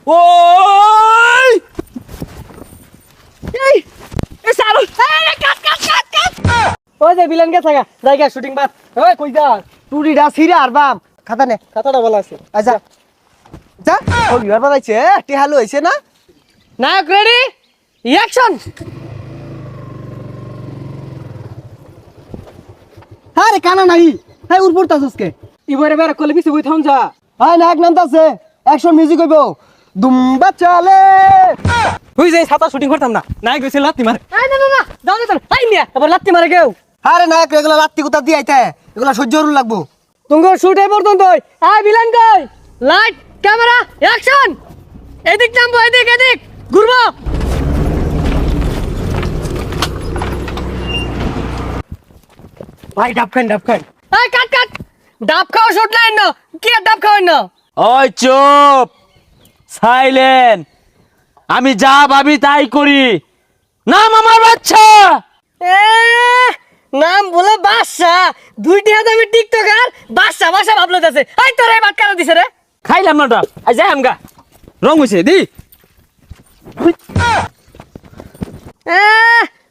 ওই এই এ সারো এই কাট কাট কাট কাট ওই যে ভিলেন গেছে জায়গা শুটিং বাদ ওই কই যা টুরিডা ছিড়ে আর বাম খাতা নে খাতাটা ভালো আছে আচ্ছা যা ও বিবার বানাইছে টিহালু হইছে না নায়ক রেডি অ্যাকশন আরে কানা নাই হাই উড় পড়তাছস কে ইবারে বের কলে বিছে বই থাম যা হাই নায়ক নামতাছে অ্যাকশন মিউজিক হইব দুম্বা চলে হুই যাই ছাতা শুটিং করতাম না নায়ক গেছে লাত্তি মারে এই না না না দাও দে হাই মিয়া আবার লাত্তি মারে কেউ আরে নায়ক এগুলা লাত্তি কুতা দি আইতে এগুলা সহ্য করুন লাগবো তুমি শুট এই পর্যন্ত আই ভিলেন কই লাইট ক্যামেরা অ্যাকশন এদিক নামবো এদিক এদিক ঘুরবো ভাই ডাব খান এই কাট কাট ডাব খাও শুট লাইন না কি আর ডাব খাওয়াই না ওই চুপ সাইলেন্ট আমি যা ভাবি তাই করি নাম আমার বাচ্চা এ নাম বলে বাদশা দুইটি হাতে আমি টিকটকার বাদশা বাদশা ভাবলো যাচ্ছে এই তোরে ভাত কারা দিছে রে খাইলাম না ডাব আই যাই আমগা রং হইছে দি এ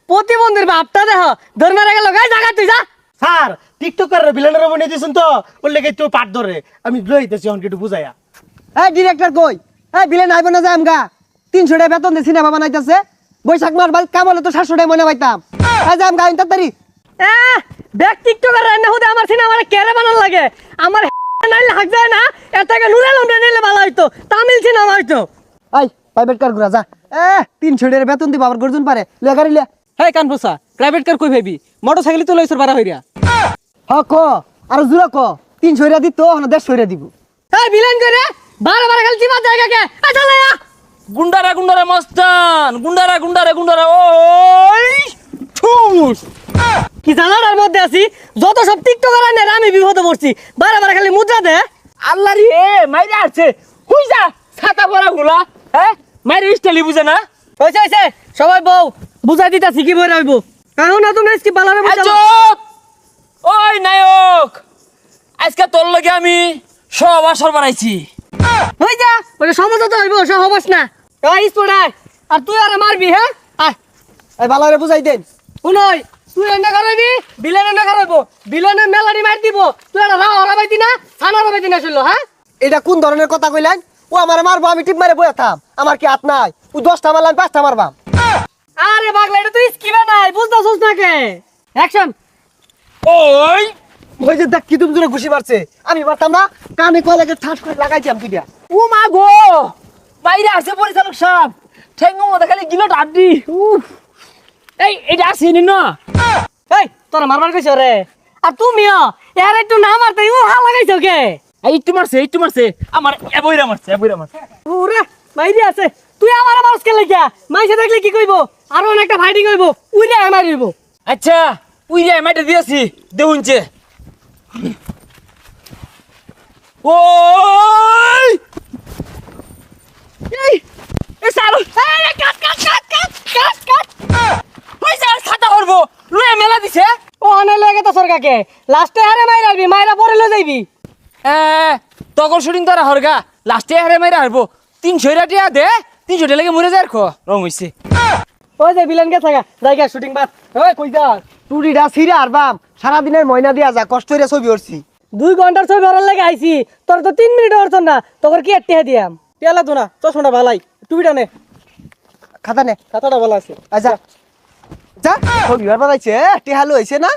প্রতিবন্ধীর ভাবটা দেখো ধর মারা গেল গাই জায়গা তুই যা স্যার টিকটকার ভিলেনের বনে দিয়েছেন তো বললে কি তো পাট ধরে আমি লইতেছি অন একটু বুঝাইয়া এই ডিরেক্টর কই এই ভিলেন আইব না যায় আমগা 300 টাকা বেতন দিয়ে সিনেমা বানাইতাছে বৈশাখ মাস বাদ কাম হলে তো 700 টাকা মনে পাইতাম এই যে আমগা ইন্তারি এ ব্যাক টিকটকার রান্না হতে আমার সিনেমা কেরে বানান লাগে আমার নাইলে হাক যায় না এটাকে নুরাল আমরা নিলে ভালো হইতো তামিল সিনেমা হইতো এই প্রাইভেট কার ঘুরা যা এ 300 টাকা বেতন দিব আবার গর্জন পারে লে গাড়ি লে হে কানফুসা প্রাইভেট কার কই ভাবি মোটরসাইকেল তো লইছর বাড়া হইরা হ ক আর জুরা ক 300 টাকা দিত না 150 টাকা দিব এই ভিলেন করে বারে বারে খালি চিপা জায়গা কে এই চলে আ গুন্ডারা গুন্ডারা মস্তান গুন্ডারা ওই ঠুস কি জানার মধ্যে আছি যত সব টিকটকার আনে আমি বিপদে পড়ছি বারে বারে খালি মুদ্রা দে আল্লাহ রে মাইরে আছে হুই যা ছাতা পরা গুলা হ্যাঁ মাইরে স্টাইলি বুঝে না হইছে সবাই বউ বুঝাই দিতাছি কি বই রাখবো কারণ না তুমি কি বালারে এই বুঝাবো চুপ ওই নায়ক আজকে তোর লগে আমি সব আসর বানাইছি হই যা ওরে সমাজ তো হইবো সব হবস না এই স্পোর্টাই আর তুই আর মারবি হ্যাঁ আয় এই বালারে বুঝাই দেন শুনই তুই এন্ডা করাবি বিলেন এন্ডা করাবো বিলেনের মেলাডি মার দিব তুই আর রাও হরাবাইতি না ছানা হরাবাইতি না শুনলো হ্যাঁ এটা কোন ধরনের কথা কইলেন ও আমারে মারবো আমি টিপ মারে বইয়া থাম আমার কি হাত নাই ও 10টা মারলাম 5টা মারবাম আরে পাগলা এটা তুই স্কিমে নাই বুঝতাছস না কে অ্যাকশন ওই ওই যে দেখ কি তুমি জোরে ঘুষি মারছে আমি মারতাম না কানে কলাকে ঠাস করে লাগাইছিলাম তুইটা ও মা গো বাইরে আছে পরিচালক সাহেব ঠেঙ্গো মধ্যে খালি গিলো ডাড্ডি উফ এই এটা আছে না এই তোরা মারবার কইছ রে আর তুমিও এর একটু না মারতে ও হা লাগাইছো কে এই একটু মারছে আমার এবইরা মারছে ওরে মাইরি আছে তুই আমার মারস কে লাগিয়া মাইসে দেখলে কি কইবো আর অনেকটা ফাইটিং হইবো উইলে মারিব আচ্ছা উই রে মাইটা দিয়েছি দেউনছে ওই এই এ সারো এই কাট ওই যা ছাতা করবো লয়ে মেলা দিছে ও অনে লাগে তো সরকাকে লাস্টে হারে মাইরাবি মাইরা পরে লই যাইবি তখন শুটিং তারা হরগা লাস্টে হারে মাইরা হারবো 300 টাকা দে 300 টাকা লাগে মরে যায় খো রং হইছে ওই যে ভিলেন কে থাকা জায়গা শুটিং বাদ ওই কই যা টুরিডা ছিড়ে আর বাম সারা দিনের ময়না দিয়া যা কষ্ট হইরা ছবি উঠছি 2 ঘন্টার ছবি ওরার লাগে আইছি তোর তো 3 মিনিট হরছ না তোর কি টেহা দিয়াম পেলা তো না চশমাটা ভালাই টুপিটা নে খাতা নে খাতাটা ভালো আছে আচ্ছা যা ছবি আর বানাইছে টেহালু হইছে না